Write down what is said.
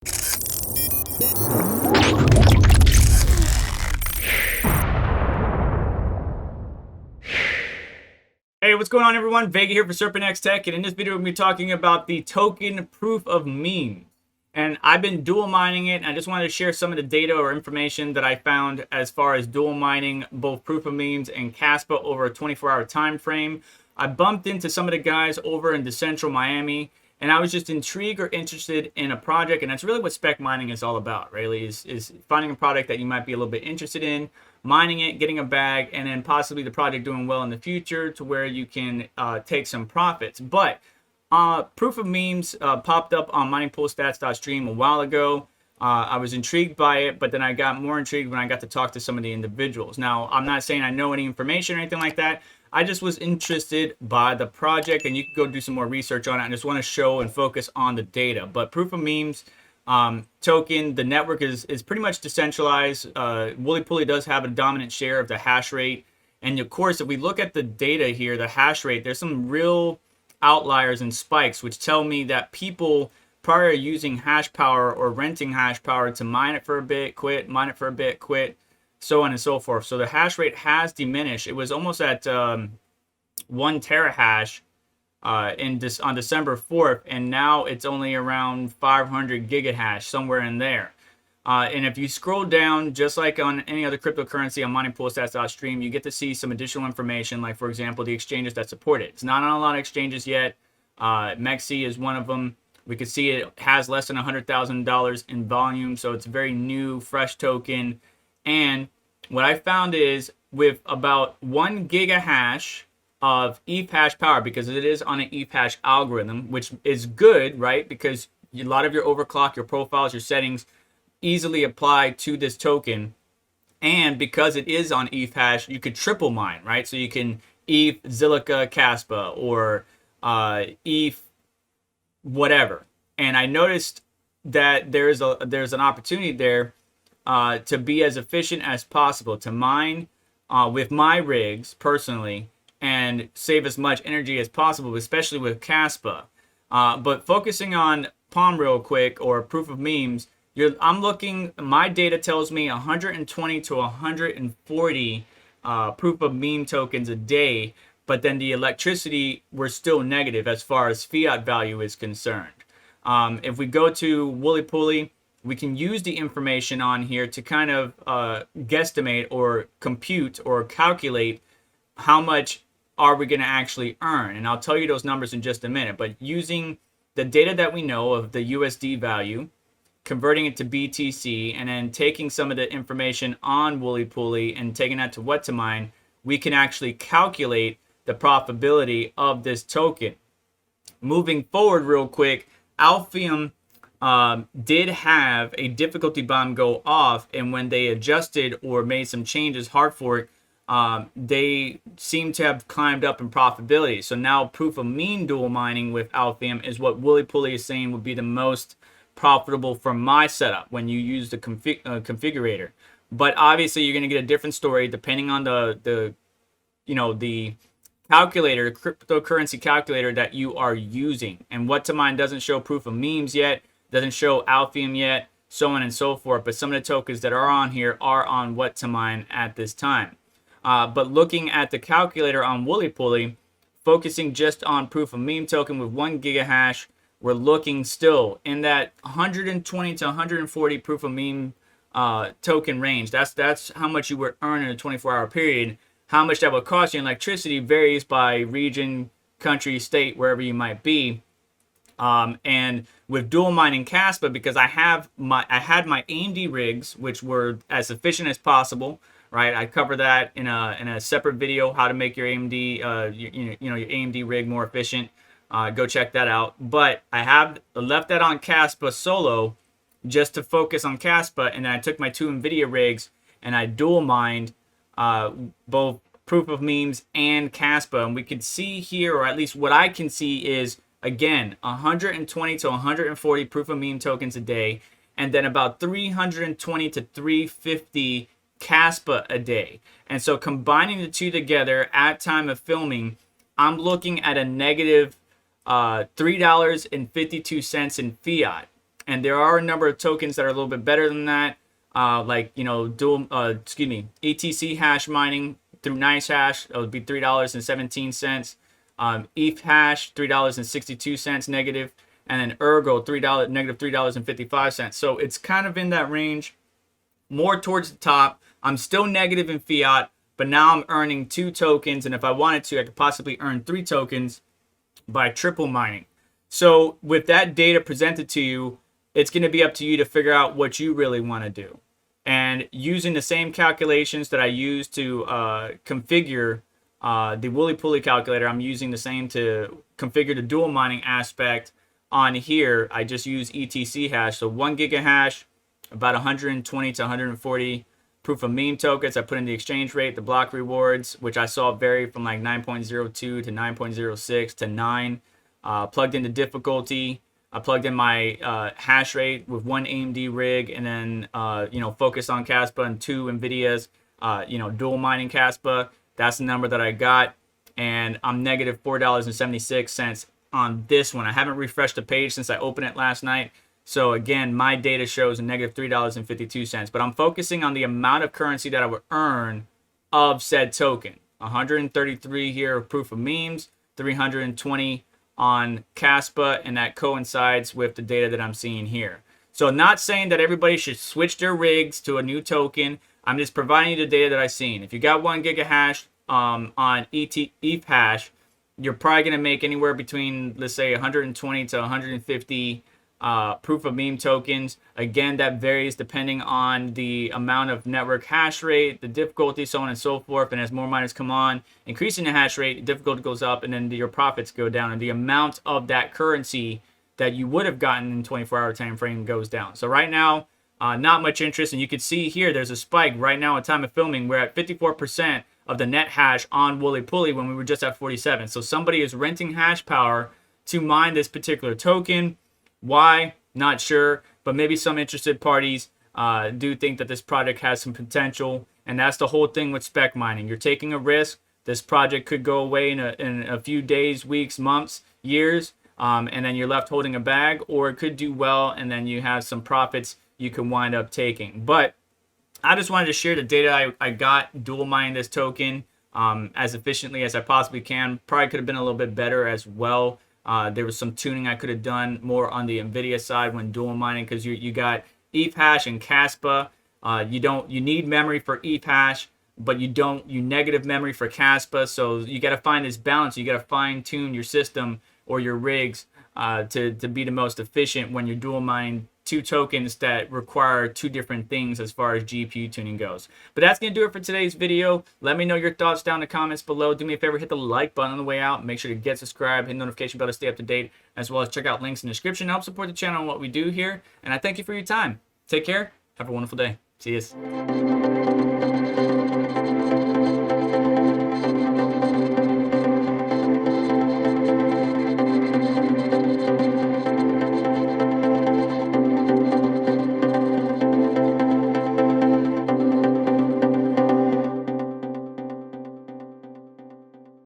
Hey, what's going on, everyone? Vega here for SerpentX Tech, and in this video we're going to be talking about the token proof of memes. And I've been dual mining it, and I just wanted to share some of the data or information that I found as far as dual mining both proof of memes and Kaspa over a 24-hour time frame. I bumped into some of the guys over in the central Miami, and I was just intrigued or interested in a project, and that's really what spec mining is all about, really, is finding a product that you might be a little bit interested in, mining it, getting a bag, and then possibly the project doing well in the future to where you can take some profits. But proof of memes popped up on miningpoolstats.stream a while ago. I was intrigued by it, but then I got more intrigued when I got to talk to some of the individuals. Now, I'm not saying I know any information or anything like that. I just was interested by the project, and you can go do some more research on it. I just want to show and focus on the data. But proof of memes token, the network is pretty much decentralized. WoolyPooly does have a dominant share of the hash rate. And of course, if we look at the data here, the hash rate, there's some real outliers and spikes, which tell me that people prior using hash power or renting hash power to mine it for a bit, quit, mine it for a bit, quit, so on and so forth. So the hash rate has diminished. It was almost at 1 terahash on December 4th, and now it's only around 500 gigahash, somewhere in there. And if you scroll down, just like on any other cryptocurrency on miningpoolstats.stream, you get to see some additional information, like, for example, the exchanges that support it. It's not on a lot of exchanges yet. Mexi is one of them. We can see it has less than $100,000 in volume, so it's a very new, fresh token. And what I found is with about 1 gigahash of ETH hash power, because it is on an ETH hash algorithm, which is good, right? Because a lot of your overclock, your profiles, your settings easily apply to this token. And because it is on ETH hash, you could triple mine, right? So you can ETH Zilliqa Kaspa or ETH whatever. And I noticed that there's an opportunity there to be as efficient as possible, to mine with my rigs personally and save as much energy as possible, especially with Kaspa. But focusing on Palm real quick, or proof of memes, I'm looking, my data tells me 120 to 140 proof of meme tokens a day, but then the electricity, we're still negative as far as fiat value is concerned. If we go to WoolyPooly, we can use the information on here to kind of guesstimate or compute or calculate how much are we going to actually earn. And I'll tell you those numbers in just a minute. But using the data that we know of the USD value, converting it to BTC, and then taking some of the information on WoolyPooly and taking that to what to mine, we can actually calculate the profitability of this token. Moving forward real quick, Alphium did have a difficulty bomb go off, and when they adjusted or made some changes, hard fork, they seem to have climbed up in profitability. So now proof of meme dual mining with Alphium is what WoolyPooly is saying would be the most profitable for my setup when you use the configurator. But obviously you're going to get a different story depending on the calculator, cryptocurrency calculator that you are using. And what to mine doesn't show proof of memes yet, doesn't show Alphium yet, so on and so forth. But some of the tokens that are on here are on what to mine at this time. But looking at the calculator on WoolyPooly, focusing just on proof of meme token with 1 gigahash, we're looking still in that 120 to 140 proof of meme token range. That's how much you would earn in a 24-hour period. How much that would cost you in electricity varies by region, country, state, wherever you might be. And with dual mining Kaspa, because I had my AMD rigs, which were as efficient as possible, right? I cover that in a separate video, how to make your AMD your AMD rig more efficient. Go check that out. But I have left that on Kaspa solo just to focus on Kaspa, and then I took my 2 Nvidia rigs and I dual mined both proof of memes and Kaspa, and we can see here, or at least what I can see is, again, 120 to 140 proof of meme tokens a day, and then about 320 to 350 Kaspa a day. And so combining the two together at time of filming, I'm looking at a negative $3.52 in fiat. And there are a number of tokens that are a little bit better than that, like, you know, ETC hash mining through Nice Hash. That would be $3.17. ETH hash, $3.62 negative. And then Ergo, negative $3.55. So it's kind of in that range, more towards the top. I'm still negative in fiat, but now I'm earning 2 tokens. And if I wanted to, I could possibly earn 3 tokens by triple mining. So with that data presented to you, it's going to be up to you to figure out what you really want to do. And using the same calculations that I use to configure the WoolyPooly calculator, I'm using the same to configure the dual mining aspect on here. I just use ETC hash. So 1 giga hash, about 120 to 140 proof of meme tokens. I put in the exchange rate, the block rewards, which I saw vary from like 9.02 to 9.06 to 9. Plugged in the difficulty. I plugged in my hash rate with 1 AMD rig, and then focus on Kaspa and 2 Nvidia's dual mining Kaspa. That's the number that I got, and I'm negative $4.76 on this one. I haven't refreshed the page since I opened it last night. So again, my data shows a negative $3.52, but I'm focusing on the amount of currency that I would earn of said token. 133 here of proof of memes, 320 on Kaspa, and that coincides with the data that I'm seeing here. So not saying that everybody should switch their rigs to a new token. I'm just providing you the data that I've seen. If you got 1 giga hash on ETH hash, you're probably going to make anywhere between, let's say, 120 to 150 proof of meme tokens. Again, that varies depending on the amount of network hash rate, the difficulty, so on and so forth. And as more miners come on, increasing the hash rate, difficulty goes up, and then your profits go down, and the amount of that currency that you would have gotten in 24-hour time frame goes down. So right now, not much interest, and you can see here there's a spike right now at time of filming. We're at 54% of the net hash on WoolyPooly when we were just at 47. So somebody is renting hash power to mine this particular token. Why? Not sure, but maybe some interested parties do think that this project has some potential, and that's the whole thing with spec mining. You're taking a risk. This project could go away in a few days, weeks, months, years, and then you're left holding a bag, or it could do well, and then you have some profits you can wind up taking. But I just wanted to share the data I got dual mining this token as efficiently as I possibly can. Probably could have been a little bit better as well. There was some tuning I could have done more on the Nvidia side when dual mining, because you got ETH hash and Kaspa. You need memory for ETH hash, but you negative memory for Kaspa. So you got to find this balance. You got to fine tune your system or your rigs to be the most efficient when you're dual mining 2 tokens that require 2 different things as far as GPU tuning goes. But that's going to do it for today's video. Let me know your thoughts down in the comments below. Do me a favor, hit the like button on the way out. Make sure to get subscribed, hit the notification bell to stay up to date, as well as check out links in the description to help support the channel and what we do here. And I thank you for your time. Take care. Have a wonderful day. See you.